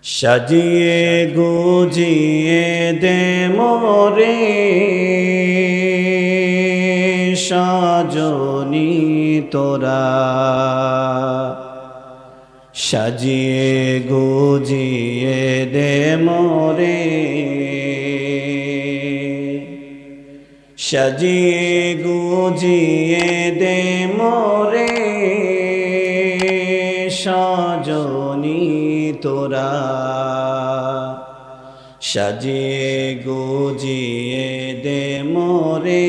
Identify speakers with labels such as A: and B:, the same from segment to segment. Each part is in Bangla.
A: সাজিয়ে গুজিয়ে দে মোরে সজনী তোরা, সাজিয়ে গুজিয়ে দে মোরে, সাজিয়ে গুজিয়ে দে মোরে সজনী তোরা, সাজিয়ে গুজিয়ে দে মোরে।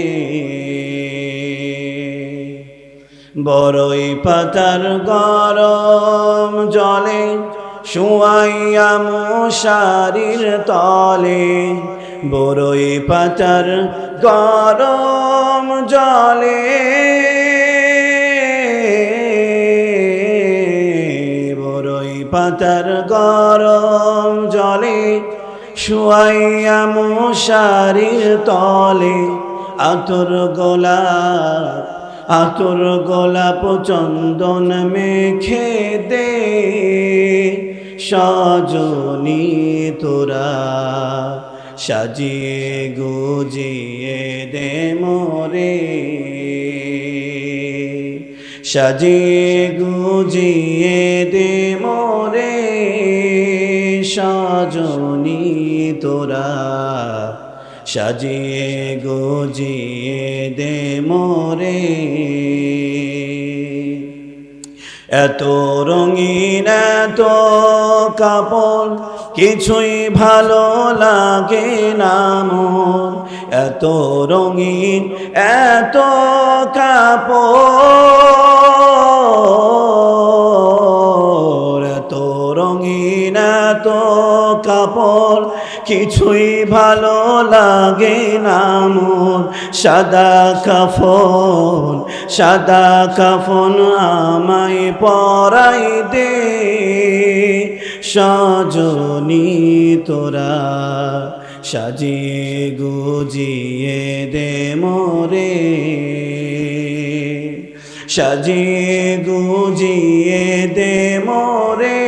A: বড়ই পাতার গরম জলে শুয়াইয়া মশারির তলে, বড়ই পাতার গরম জলে, বড়ই পাতার গরম জলে শুয়াইয়া মশারির তলে, আতর গোলাপ চন্দন মেখে দে সজনী তোরা, সাজিয়ে গুজিয়ে দে মোরে, সাজিয়ে গুজিয়ে দে মোরে সজনী তোরা, সাজিয়ে গুজিয়ে দে মোরে। এত রঙিন এত কাপড় কিছুই ভালো লাগে না মোর, এত রঙিন এত কাপড়, এত রঙিন এত কাপড় কিছুই ভালো লাগে না মোর, সাদা কাফন আমায় পরাই দে সজনী তোরা, সাজিয়ে গুজিয়ে দে মোরে, সাজিয়ে গুজিয়ে দে মোরে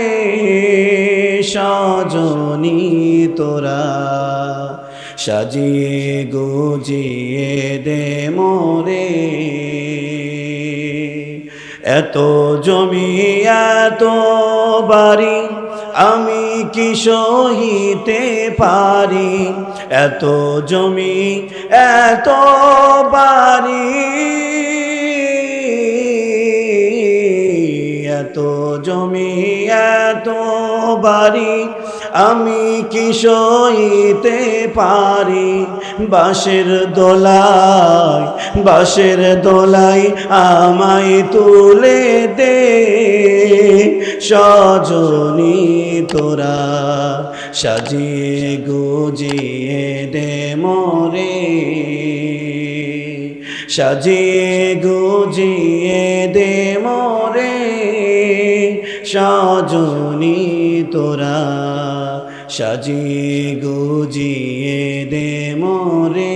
A: সজনী তোরা, সাজিয়ে গুজিয়ে দে মোরে। এত জমি এত বাড়ি আমি কি সহিতে পারি, এত জমি এত বাড়ি, এত জমি এত বাড়ি আমি কি সইতে পারি, বাঁশের দোলায় আমায় তুলে দে সজনী তোরা, সাজিয়ে গুজিয়ে দে মোরে, সাজিয়ে গুজিয়ে দে মোরে সজনী তোরা, সাজিয়ে গুজিয়ে দে মোরে।